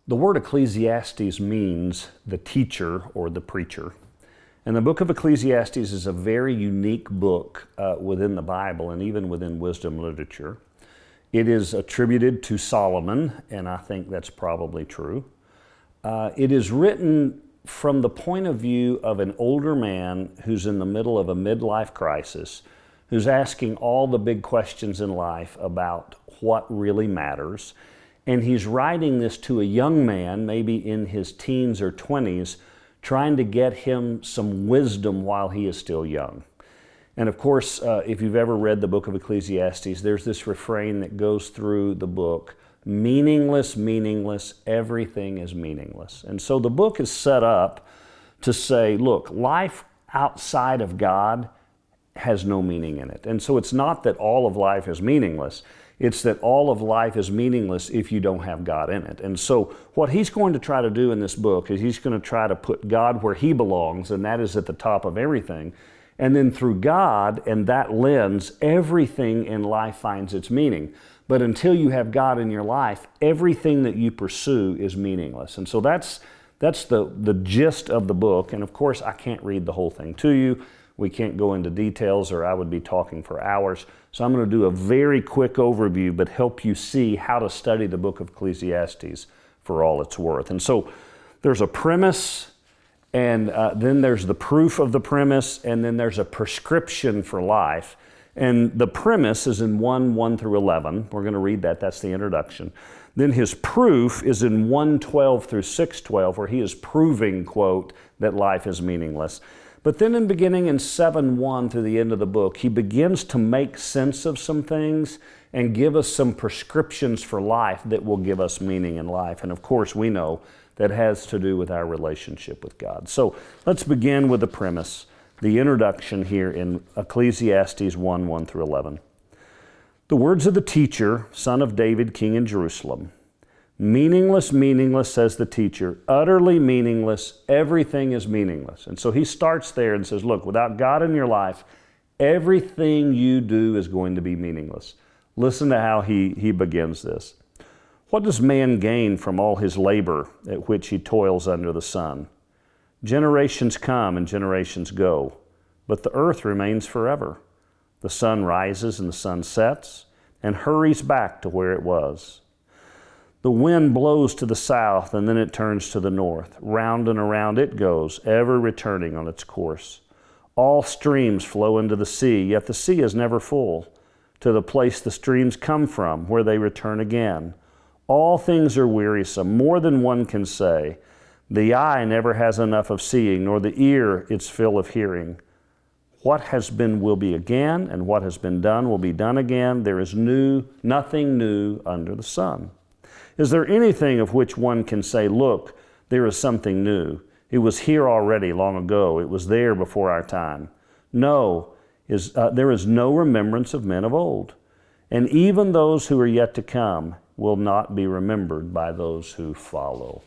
The word Ecclesiastes means the teacher or the preacher. And the book of Ecclesiastes is a very unique book within the Bible and even within wisdom literature. It is attributed to Solomon, and I think that's probably true. It is written from the point of view of an older man who's in the middle of a midlife crisis, who's asking all the big questions in life about what really matters. And he's writing this to a young man, maybe in his teens or 20s, trying to get him some wisdom while he is still young. And of course, if you've ever read the book of Ecclesiastes, there's this refrain that goes through the book: meaningless, meaningless, everything is meaningless. And so the book is set up to say, look, life outside of God has no meaning in it. And so it's not that all of life is meaningless. It's that all of life is meaningless if you don't have God in it. And so what he's going to try to do in this book is he's going to try to put God where he belongs, and that is at the top of everything. And then through God and that lens, everything in life finds its meaning. But until you have God in your life, everything that you pursue is meaningless. And so that's the gist of the book. And of course, I can't read the whole thing to you. We can't go into details or I would be talking for hours. So I'm going to do a very quick overview, but help you see how to study the book of Ecclesiastes for all it's worth. And so there's a premise, and then there's the proof of the premise, and then there's a prescription for life. And the premise is in 1 through 11. We're going to read that. That's the introduction. Then his proof is in 1:12 through 6:12, where he is proving, quote, that life is meaningless. But then in beginning in 7:1 through the end of the book, he begins to make sense of some things and give us some prescriptions for life that will give us meaning in life. And of course, we know that has to do with our relationship with God. So let's begin with the premise, the introduction here in Ecclesiastes 1 through 11. The words of the teacher, son of David, king in Jerusalem. Meaningless, meaningless, says the teacher, utterly meaningless, everything is meaningless. And so he starts there and says, look, without God in your life, everything you do is going to be meaningless. Listen to how he begins this. What does man gain from all his labor at which he toils under the sun? Generations come and generations go, but the earth remains forever. The sun rises and the sun sets and hurries back to where it was. The wind blows to the south, and then it turns to the north. Round and around it goes, ever returning on its course. All streams flow into the sea, yet the sea is never full. To the place the streams come from, where they return again. All things are wearisome, more than one can say. The eye never has enough of seeing, nor the ear its fill of hearing. What has been will be again, and what has been done will be done again. There is nothing new under the sun. Is there anything of which one can say, look, there is something new? It was here already long ago. It was there before our time. No, there is no remembrance of men of old. And even those who are yet to come will not be remembered by those who follow.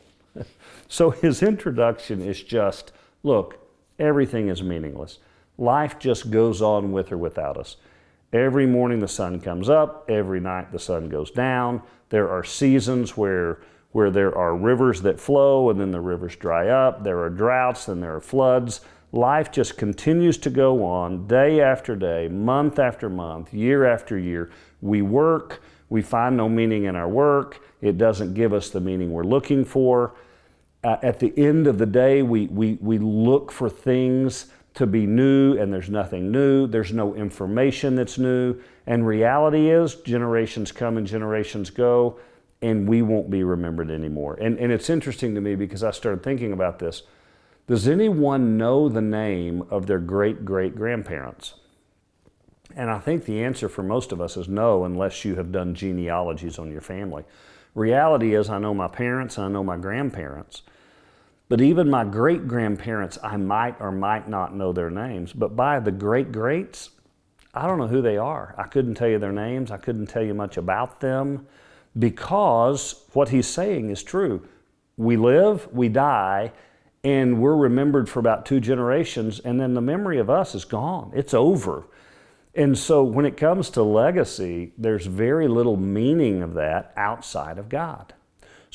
So his introduction is just, look, everything is meaningless. Life just goes on with or without us. Every morning the sun comes up, every night the sun goes down. There are seasons where there are rivers that flow and then the rivers dry up. There are droughts, then there are floods. Life just continues to go on day after day, month after month, year after year. We work, we find no meaning in our work. It doesn't give us the meaning we're looking for. At the end of the day, we look for things to be new, and there's nothing new. There's no information that's new. And reality is, generations come and generations go, and we won't be remembered anymore. And it's interesting to me because I started thinking about this. Does anyone know the name of their great-great-grandparents? And I think the answer for most of us is no, unless you have done genealogies on your family. Reality is, I know my parents, and I know my grandparents. But even my great-grandparents, I might or might not know their names. But by the great-greats, I don't know who they are. I couldn't tell you their names. I couldn't tell you much about them, because what he's saying is true. We live, we die, and we're remembered for about 2 generations, and then the memory of us is gone. It's over. And so when it comes to legacy, there's very little meaning of that outside of God.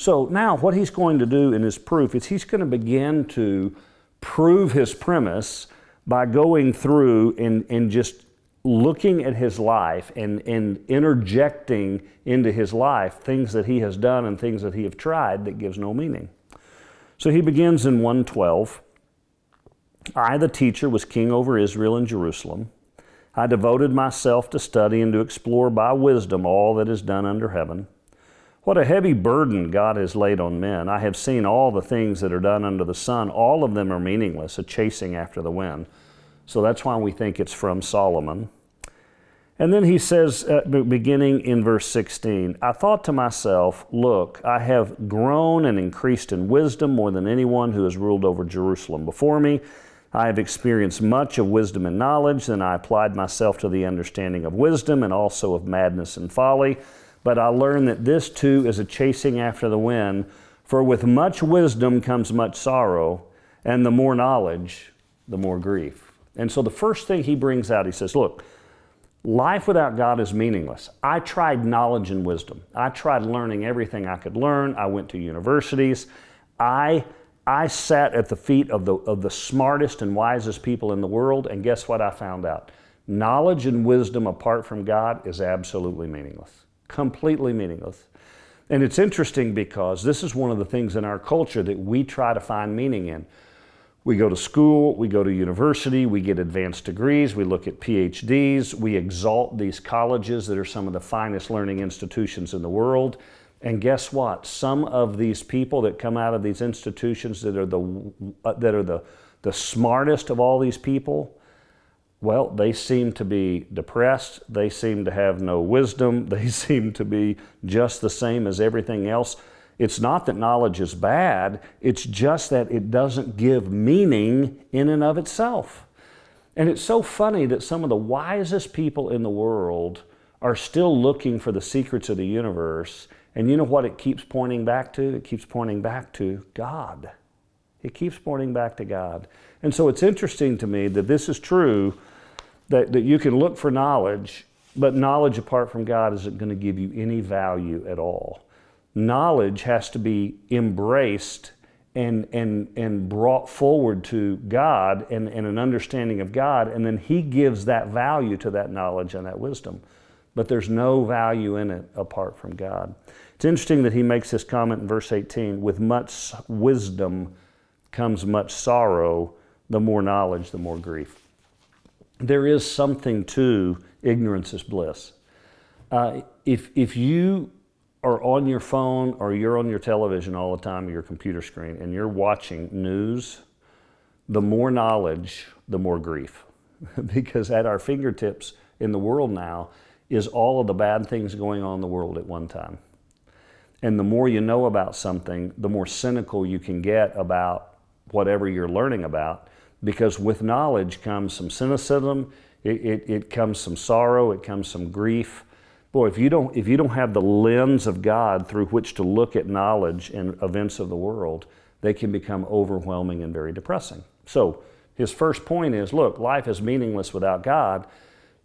So now what he's going to do in his proof is he's going to begin to prove his premise by going through and just looking at his life and interjecting into his life things that he has done and things that he have tried that gives no meaning. So he begins in 1:12. I, the teacher, was king over Israel and Jerusalem. I devoted myself to study and to explore by wisdom all that is done under heaven. What a heavy burden God has laid on men. I have seen all the things that are done under the sun. All of them are meaningless, a chasing after the wind. So that's why we think it's from Solomon. And then he says, beginning in verse 16, I thought to myself, look, I have grown and increased in wisdom more than anyone who has ruled over Jerusalem before me. I have experienced much of wisdom and knowledge, then I applied myself to the understanding of wisdom and also of madness and folly. But I learned that this too is a chasing after the wind, for with much wisdom comes much sorrow, and the more knowledge, the more grief. And so the first thing he brings out, he says, look, life without God is meaningless. I tried knowledge and wisdom. I tried learning everything I could learn. I went to universities. I sat at the feet of the smartest and wisest people in the world, and guess what I found out? Knowledge and wisdom apart from God is absolutely meaningless, completely meaningless. And it's interesting because this is one of the things in our culture that we try to find meaning in. We go to school, we go to university, we get advanced degrees, we look at PhDs, we exalt these colleges that are some of the finest learning institutions in the world. And guess what? Some of these people that come out of these institutions that are the smartest of all these people, well, they seem to be depressed. They seem to have no wisdom. They seem to be just the same as everything else. It's not that knowledge is bad. It's just that it doesn't give meaning in and of itself. And it's so funny that some of the wisest people in the world are still looking for the secrets of the universe. And you know what it keeps pointing back to? It keeps pointing back to God. It keeps pointing back to God. And so it's interesting to me that this is true, that you can look for knowledge, but knowledge apart from God isn't going to give you any value at all. Knowledge has to be embraced and brought forward to God and an understanding of God, and then He gives that value to that knowledge and that wisdom. But there's no value in it apart from God. It's interesting that he makes this comment in verse 18, with much wisdom comes much sorrow, the more knowledge, the more grief. There is something to ignorance is bliss. If you are on your phone or you're on your television all the time or your computer screen and you're watching news, the more knowledge, the more grief. Because at our fingertips in the world now is all of the bad things going on in the world at one time. And the more you know about something, the more cynical you can get about whatever you're learning about, because with knowledge comes some cynicism, it comes some sorrow, it comes some grief. Boy, if you don't have the lens of God through which to look at knowledge and events of the world, they can become overwhelming and very depressing. So his first point is, look, life is meaningless without God.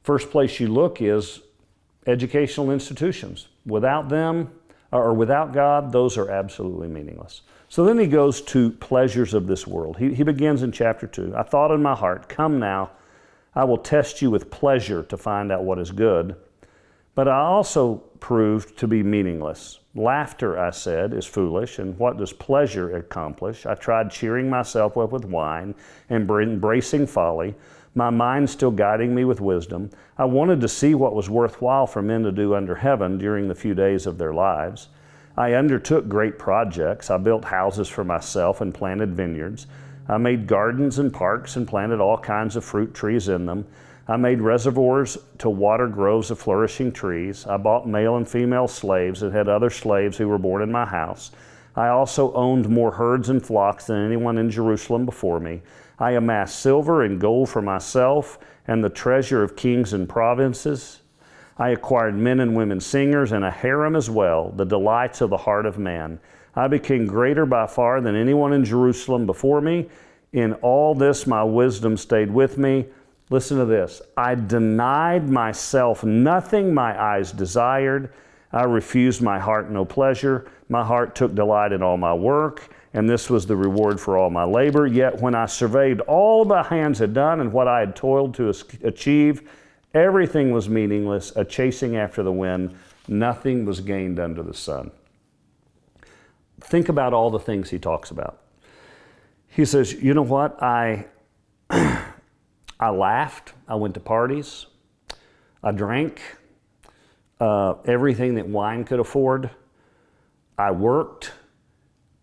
First place you look is educational institutions. Without them, or without God, those are absolutely meaningless. So then he goes to pleasures of this world. He begins in chapter 2. I thought in my heart, come now, I will test you with pleasure to find out what is good. But I also proved to be meaningless. Laughter, I said, is foolish, and what does pleasure accomplish? I tried cheering myself up with wine and embracing folly, my mind still guiding me with wisdom. I wanted to see what was worthwhile for men to do under heaven during the few days of their lives. I undertook great projects. I built houses for myself and planted vineyards. I made gardens and parks and planted all kinds of fruit trees in them. I made reservoirs to water groves of flourishing trees. I bought male and female slaves and had other slaves who were born in my house. I also owned more herds and flocks than anyone in Jerusalem before me. I amassed silver and gold for myself and the treasure of kings and provinces. I acquired men and women singers and a harem as well, the delights of the heart of man. I became greater by far than anyone in Jerusalem before me. In all this my wisdom stayed with me. Listen to this. I denied myself nothing my eyes desired. I refused my heart no pleasure. My heart took delight in all my work, and this was the reward for all my labor. Yet when I surveyed all my hands had done and what I had toiled to achieve, everything was meaningless, a chasing after the wind. Nothing was gained under the sun. Think about all the things he talks about. He says, you know what? I laughed. I went to parties. I drank everything that wine could afford. I worked.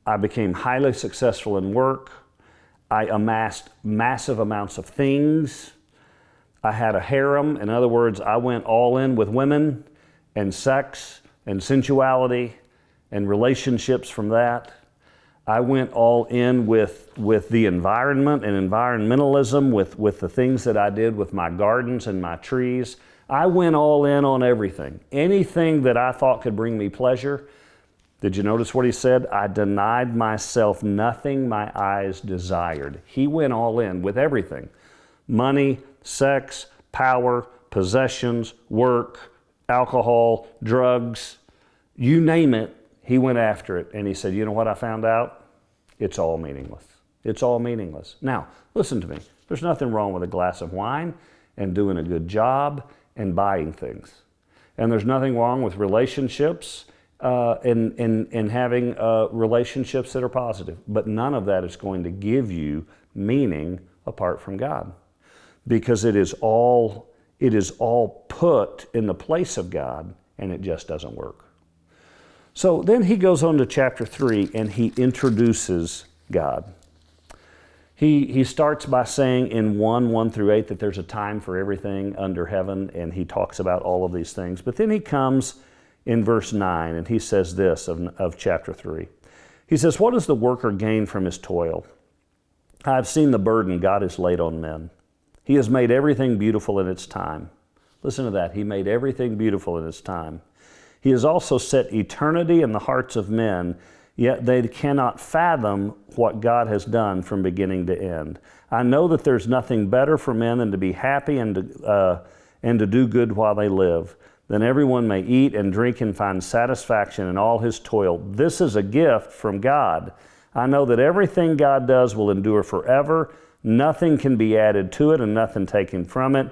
I became highly successful in work. I amassed massive amounts of things. I had a harem. In other words, I went all in with women and sex and sensuality and relationships from that. I went all in with the environment and environmentalism, with the things that I did with my gardens and my trees. I went all in on everything. Anything that I thought could bring me pleasure. Did you notice what he said? I denied myself nothing my eyes desired. He went all in with everything. Money, sex, power, possessions, work, alcohol, drugs, you name it, he went after it. And he said, you know what I found out? It's all meaningless. It's all meaningless. Now, listen to me. There's nothing wrong with a glass of wine and doing a good job and buying things. And there's nothing wrong with relationships and having relationships that are positive. But none of that is going to give you meaning apart from God. Because it is all put in the place of God, and it just doesn't work. So then he goes on to chapter 3, and he introduces God. He starts by saying in 1 through 8 that there's a time for everything under heaven, and he talks about all of these things. But then he comes in verse 9, and he says this of chapter 3. He says, what does the worker gain from his toil? I have seen the burden God has laid on men. He has made everything beautiful in its time. Listen to that. He made everything beautiful in its time. He has also set eternity in the hearts of men, yet they cannot fathom what God has done from beginning to end. I know that there's nothing better for men than to be happy and to do good while they live. Then everyone may eat and drink and find satisfaction in all his toil. This is a gift from God. I know that everything God does will endure forever. Nothing can be added to it and nothing taken from it.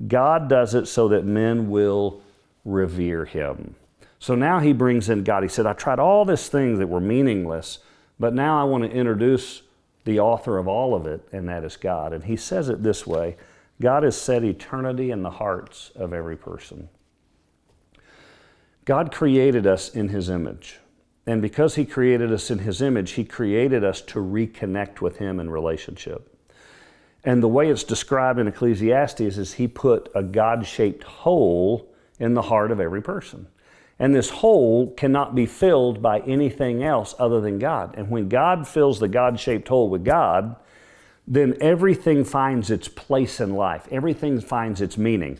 God does it so that men will revere him. So now he brings in God. He said, I tried all these things that were meaningless, but now I want to introduce the author of all of it, and that is God. And he says it this way, God has set eternity in the hearts of every person. God created us in his image. And because he created us in his image, he created us to reconnect with him in relationship. And the way it's described in Ecclesiastes is he put a God-shaped hole in the heart of every person. And this hole cannot be filled by anything else other than God. And when God fills the God-shaped hole with God, then everything finds its place in life. Everything finds its meaning.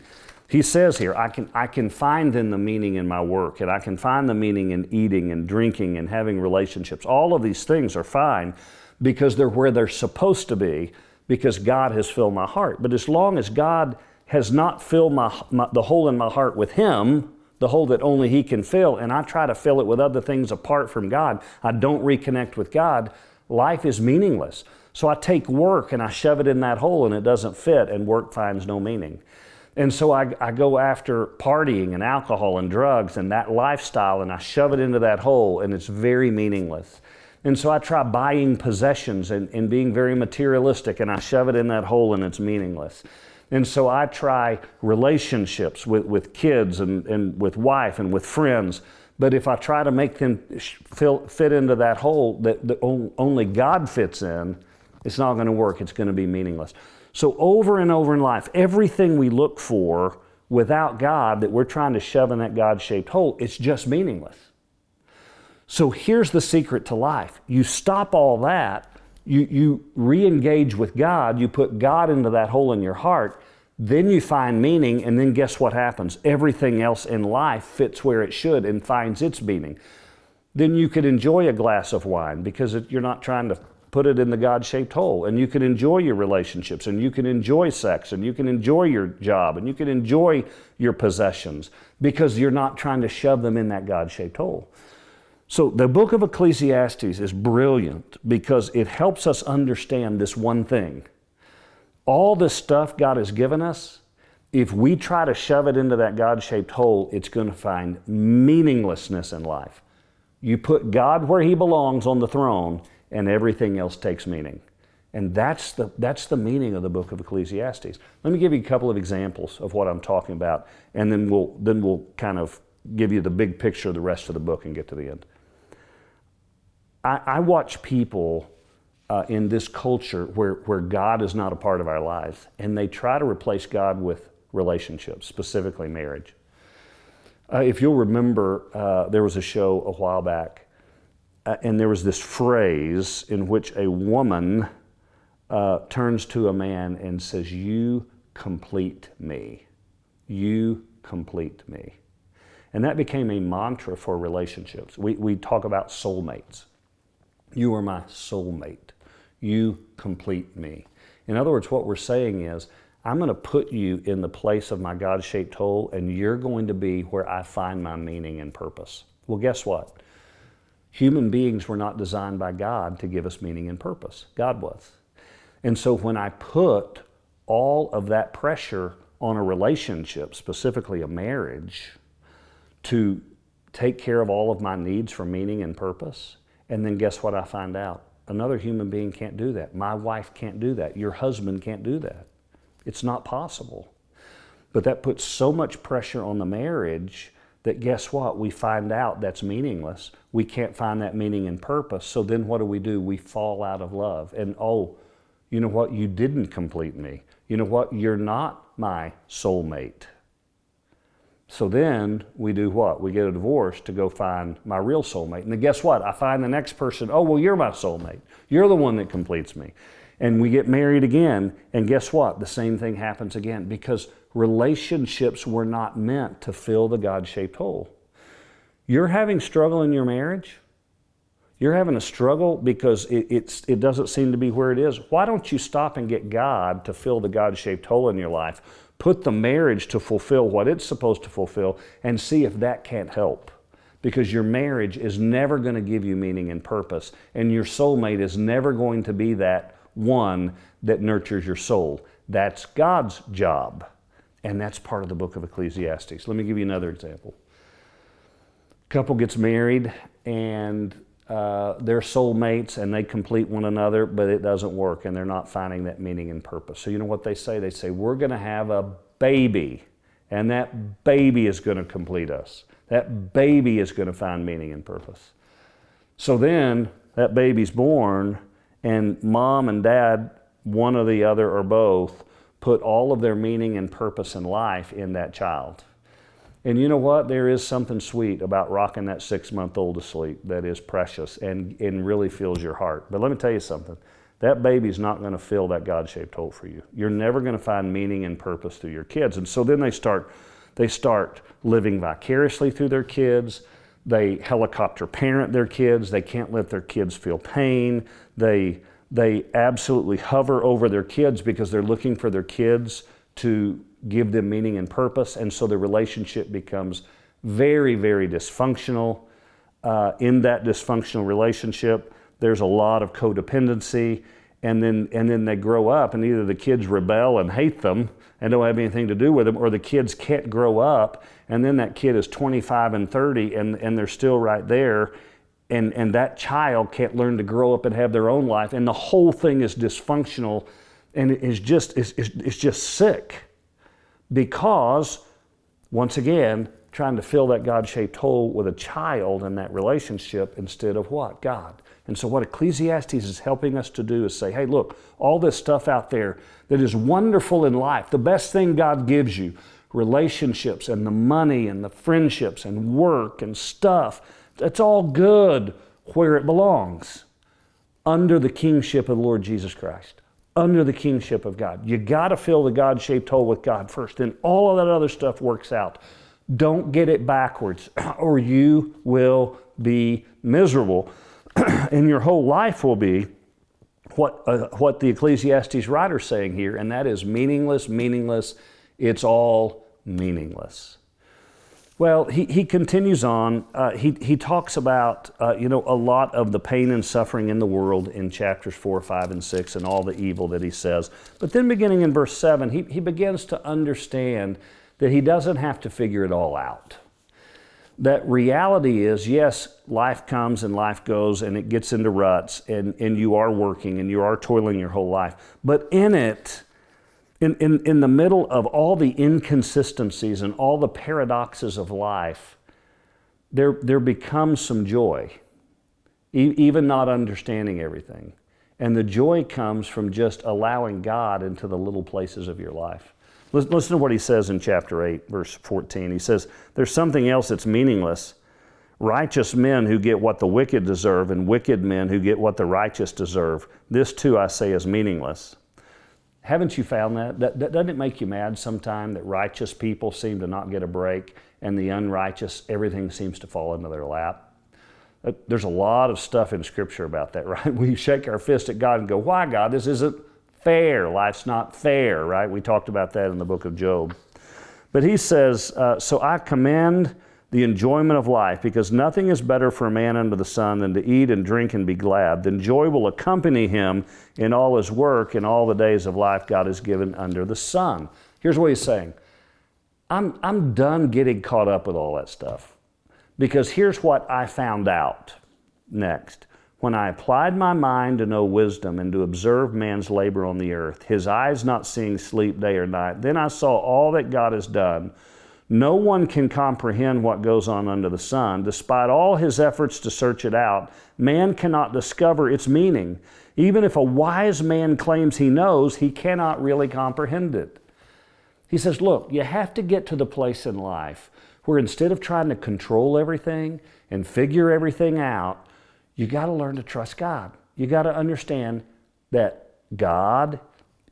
He says here, I can find then the meaning in my work, and I can find the meaning in eating and drinking and having relationships. All of these things are fine because they're where they're supposed to be, because God has filled my heart. But as long as God has not filled the hole in my heart with him, the hole that only he can fill, and I try to fill it with other things apart from God, I don't reconnect with God, life is meaningless. So I take work and I shove it in that hole and it doesn't fit, and work finds no meaning. And so I go after partying and alcohol and drugs and that lifestyle, and I shove it into that hole, and it's very meaningless. And so I try buying possessions and being very materialistic, and I shove it in that hole, and it's meaningless. And so I try relationships with kids and with wife and with friends. But if I try to make them fit into that hole that only God fits in, it's not going to work. It's going to be meaningless. So over and over in life, everything we look for without God that we're trying to shove in that God-shaped hole, it's just meaningless. So here's the secret to life. You stop all that. You re-engage with God, you put God into that hole in your heart, then you find meaning, and then guess what happens? Everything else in life fits where it should and finds its meaning. Then you could enjoy a glass of wine because you're not trying to put it in the God-shaped hole, and you can enjoy your relationships, and you can enjoy sex, and you can enjoy your job, and you can enjoy your possessions because you're not trying to shove them in that God-shaped hole. So the book of Ecclesiastes is brilliant because it helps us understand this one thing. All this stuff God has given us, if we try to shove it into that God-shaped hole, it's going to find meaninglessness in life. You put God where He belongs on the throne, and everything else takes meaning. And that's the meaning of the book of Ecclesiastes. Let me give you a couple of examples of what I'm talking about, and then we'll kind of give you the big picture of the rest of the book and get to the end. I watch people in this culture where God is not a part of our lives, and they try to replace God with relationships, specifically marriage. If you'll remember, there was a show a while back, and there was this phrase in which a woman turns to a man and says, "You complete me. You complete me." And that became a mantra for relationships. We talk about soulmates. You are my soulmate. You complete me. In other words, what we're saying is, I'm going to put you in the place of my God-shaped hole, and you're going to be where I find my meaning and purpose. Well, guess what? Human beings were not designed by God to give us meaning and purpose. God was. And so when I put all of that pressure on a relationship, specifically a marriage, to take care of all of my needs for meaning and purpose, and then guess what I find out? Another human being can't do that. My wife can't do that. Your husband can't do that. It's not possible. But that puts so much pressure on the marriage that guess what? We find out that's meaningless. We can't find that meaning and purpose. So then what do? We fall out of love. And oh, you know what? You didn't complete me. You know what? You're not my soulmate. So then we do what? We get a divorce to go find my real soulmate. And then guess what? I find the next person, oh, well, you're my soulmate. You're the one that completes me. And we get married again, and guess what? The same thing happens again because relationships were not meant to fill the God-shaped hole. You're having struggle in your marriage? You're having a struggle because it doesn't seem to be where it is. Why don't you stop and get God to fill the God-shaped hole in your life? Put the marriage to fulfill what it's supposed to fulfill and see if that can't help. Because your marriage is never going to give you meaning and purpose, and your soulmate is never going to be that one that nurtures your soul. That's God's job, and that's part of the book of Ecclesiastes. Let me give you another example. Couple gets married, and they're soulmates, and they complete one another, but it doesn't work, and they're not finding that meaning and purpose. So you know what they say? They say, we're going to have a baby, and that baby is going to complete us. That baby is going to find meaning and purpose. So then that baby's born, and mom and dad, one or the other or both, put all of their meaning and purpose in life in that child. And you know what? There is something sweet about rocking that 6-month-old to sleep that is precious and really fills your heart. But let me tell you something. That baby's not going to fill that God-shaped hole for you. You're never going to find meaning and purpose through your kids. And so then they start living vicariously through their kids. They helicopter parent their kids. They can't let their kids feel pain. They absolutely hover over their kids because they're looking for their kids to give them meaning and purpose. And so the relationship becomes very, very dysfunctional. In that dysfunctional relationship, there's a lot of codependency. And then they grow up, and either the kids rebel and hate them and don't have anything to do with them, or the kids can't grow up, and then that kid is 25 and 30, and they're still right there, and that child can't learn to grow up and have their own life, and the whole thing is dysfunctional, and it's just sick, because, once again, trying to fill that God-shaped hole with a child in that relationship instead of what? God. And so what Ecclesiastes is helping us to do is say, hey, look, all this stuff out there that is wonderful in life, the best thing God gives you, relationships and the money and the friendships and work and stuff, that's all good where it belongs, under the kingship of the Lord Jesus Christ, under the kingship of God. You got to fill the God-shaped hole with God first, then all of that other stuff works out. Don't get it backwards, or you will be miserable. And your whole life will be what the Ecclesiastes writer's saying here, and that is meaningless, meaningless. It's all meaningless. Well, he continues on. He talks about, a lot of the pain and suffering in the world in chapters 4, 5, and 6 and all the evil that he says. But then beginning in verse 7, he begins to understand that he doesn't have to figure it all out. That reality is, yes, life comes and life goes and it gets into ruts and you are working and you are toiling your whole life. But in it, in the middle of all the inconsistencies and all the paradoxes of life, there becomes some joy, even not understanding everything. And the joy comes from just allowing God into the little places of your life. Listen to what he says in chapter 8, verse 14. He says, there's something else that's meaningless. Righteous men who get what the wicked deserve, and wicked men who get what the righteous deserve. This too, I say, is meaningless. Haven't you found that? Doesn't it make you mad sometime that righteous people seem to not get a break, and the unrighteous, everything seems to fall into their lap? There's a lot of stuff in Scripture about that, right? We shake our fist at God and go, why, God? This isn't fair. Life's not fair, right? We talked about that in the book of Job. But he says, so I commend the enjoyment of life, because nothing is better for a man under the sun than to eat and drink and be glad. Then joy will accompany him in all his work and all the days of life God has given under the sun. Here's what he's saying. I'm done getting caught up with all that stuff, because here's what I found out next. When I applied my mind to know wisdom and to observe man's labor on the earth, his eyes not seeing sleep day or night, then I saw all that God has done. No one can comprehend what goes on under the sun. Despite all his efforts to search it out, man cannot discover its meaning. Even if a wise man claims he knows, he cannot really comprehend it. He says, look, you have to get to the place in life where instead of trying to control everything and figure everything out, you got to learn to trust God. You got to understand that God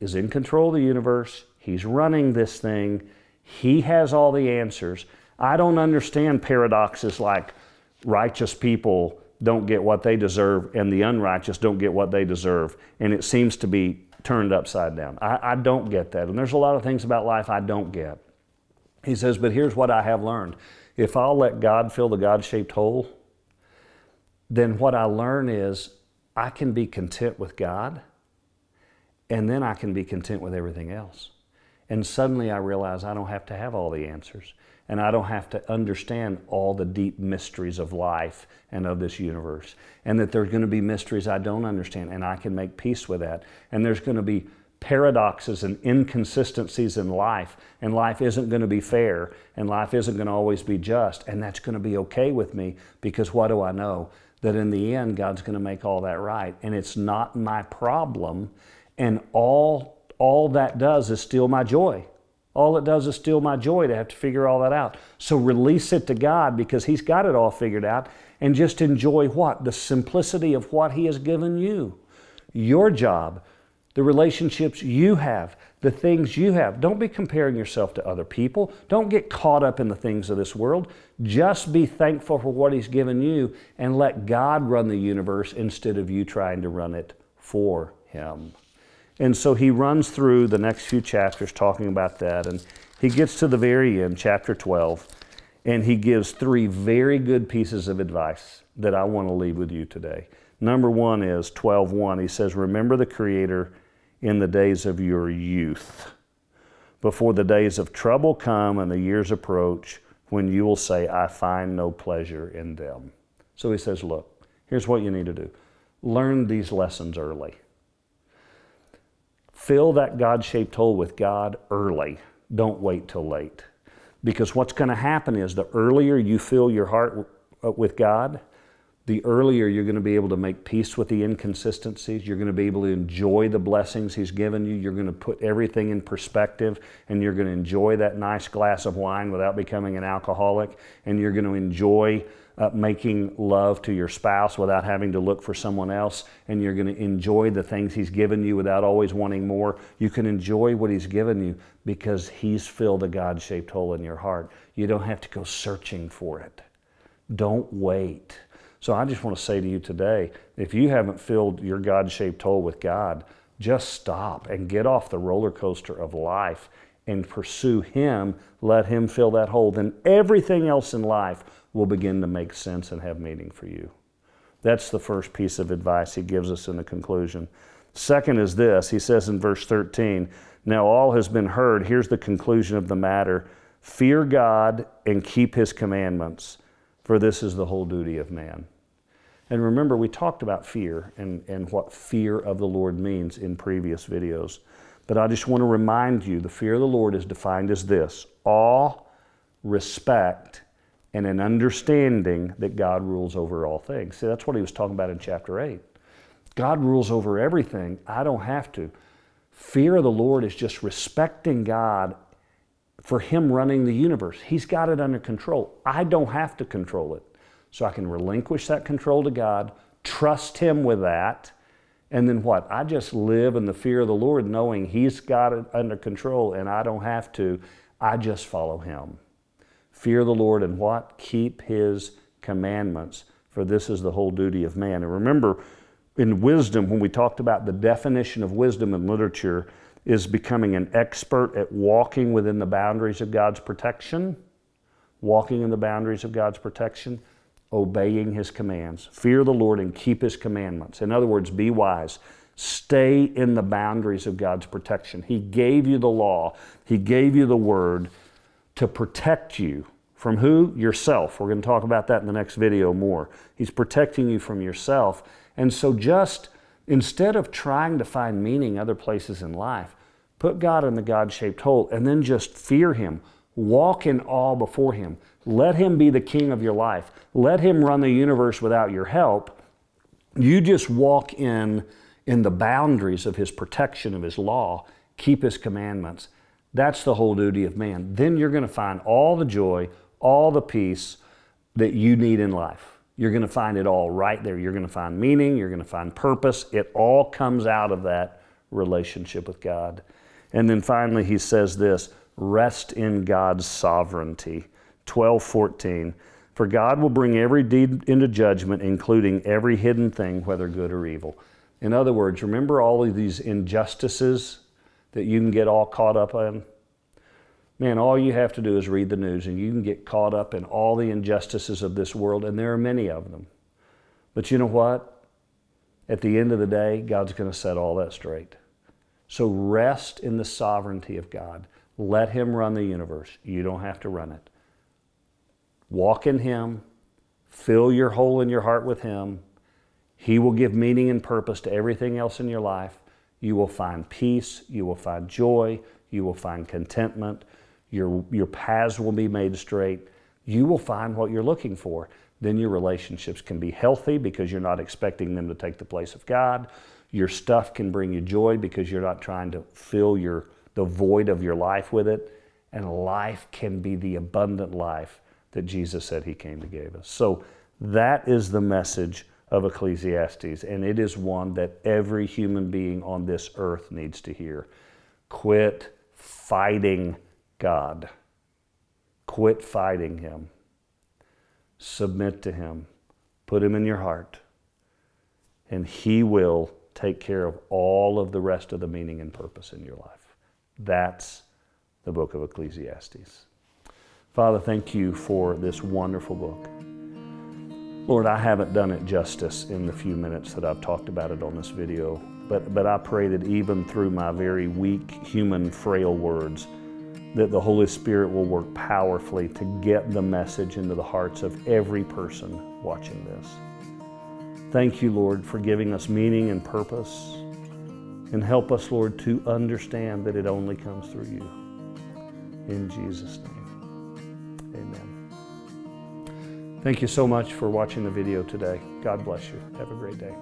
is in control of the universe. He's running this thing. He has all the answers. I don't understand paradoxes like righteous people don't get what they deserve and the unrighteous don't get what they deserve, and it seems to be turned upside down. I don't get that, and there's a lot of things about life I don't get. He says, but here's what I have learned. If I'll let God fill the God-shaped hole, then what I learn is I can be content with God, and then I can be content with everything else. And suddenly I realize I don't have to have all the answers, and I don't have to understand all the deep mysteries of life and of this universe, and that there's going to be mysteries I don't understand, and I can make peace with that. And there's going to be paradoxes and inconsistencies in life, and life isn't going to be fair, and life isn't going to always be just, and that's going to be okay with me, because what do I know? That in the end, God's going to make all that right, and it's not my problem, and all that does is steal my joy. All it does is steal my joy to have to figure all that out. So release it to God, because He's got it all figured out, and just enjoy what? The simplicity of what He has given you. Your job, the relationships you have, the things you have. Don't be comparing yourself to other people. Don't get caught up in the things of this world. Just be thankful for what He's given you, and let God run the universe instead of you trying to run it for Him. And so he runs through the next few chapters talking about that, and he gets to the very end, chapter 12, and he gives 3 very good pieces of advice that I want to leave with you today. Number 1 is 12:1. He says, remember the Creator in the days of your youth, before the days of trouble come and the years approach, when you will say, I find no pleasure in them. So he says, look, here's what you need to do. Learn these lessons early. Fill that God-shaped hole with God early. Don't wait till late. Because what's going to happen is the earlier you fill your heart with God, the earlier you're going to be able to make peace with the inconsistencies. You're going to be able to enjoy the blessings He's given you. You're going to put everything in perspective, and you're going to enjoy that nice glass of wine without becoming an alcoholic, and you're going to enjoy making love to your spouse without having to look for someone else, and you're going to enjoy the things He's given you without always wanting more. You can enjoy what He's given you because He's filled a God-shaped hole in your heart. You don't have to go searching for it. Don't wait. So I just want to say to you today, if you haven't filled your God-shaped hole with God, just stop and get off the roller coaster of life and pursue Him. Let Him fill that hole. Then everything else in life will begin to make sense and have meaning for you. That's the first piece of advice he gives us in the conclusion. Second is this. He says in verse 13, now all has been heard. Here's the conclusion of the matter. Fear God and keep His commandments, for this is the whole duty of man. And remember, we talked about fear and what fear of the Lord means in previous videos. But I just want to remind you, the fear of the Lord is defined as this: awe, respect, and an understanding that God rules over all things. See, that's what he was talking about in chapter 8. God rules over everything. I don't have to. Fear of the Lord is just respecting God for Him running the universe. He's got it under control. I don't have to control it. So I can relinquish that control to God, trust Him with that, and then what? I just live in the fear of the Lord knowing He's got it under control and I don't have to. I just follow Him. Fear the Lord and what? Keep His commandments, for this is the whole duty of man. And remember, in wisdom, when we talked about the definition of wisdom in literature, is becoming an expert at walking within the boundaries of God's protection, walking in the boundaries of God's protection, obeying His commands. Fear the Lord and keep His commandments. In other words, be wise. Stay in the boundaries of God's protection. He gave you the law. He gave you the word to protect you. From who? Yourself. We're going to talk about that in the next video more. He's protecting you from yourself. And so just, instead of trying to find meaning other places in life, put God in the God-shaped hole and then just fear Him. Walk in awe before Him. Let Him be the king of your life. Let Him run the universe without your help. You just walk in the boundaries of His protection, of His law. Keep His commandments. That's the whole duty of man. Then you're going to find all the joy, all the peace that you need in life. You're going to find it all right there. You're going to find meaning. You're going to find purpose. It all comes out of that relationship with God. And then finally he says this: rest in God's sovereignty. 12:14. For God will bring every deed into judgment, including every hidden thing, whether good or evil. In other words, remember all of these injustices that you can get all caught up in? Man, all you have to do is read the news and you can get caught up in all the injustices of this world, and there are many of them. But you know what? At the end of the day, God's going to set all that straight. So rest in the sovereignty of God. Let Him run the universe. You don't have to run it. Walk in Him. Fill your hole in your heart with Him. He will give meaning and purpose to everything else in your life. You will find peace. You will find joy. You will find contentment. Your paths will be made straight. You will find what you're looking for. Then your relationships can be healthy because you're not expecting them to take the place of God. Your stuff can bring you joy because you're not trying to fill the void of your life with it. And life can be the abundant life that Jesus said He came to give us. So that is the message of Ecclesiastes, and it is one that every human being on this earth needs to hear. Quit fighting God. Quit fighting Him. Submit to Him. Put Him in your heart, and He will take care of all of the rest of the meaning and purpose in your life. That's the book of Ecclesiastes. Father, thank You for this wonderful book. Lord, I haven't done it justice in the few minutes that I've talked about it on this video, but I pray that even through my very weak, human, frail words, that the Holy Spirit will work powerfully to get the message into the hearts of every person watching this. Thank You, Lord, for giving us meaning and purpose, and help us, Lord, to understand that it only comes through You. In Jesus' name, amen. Thank you so much for watching the video today. God bless you. Have a great day.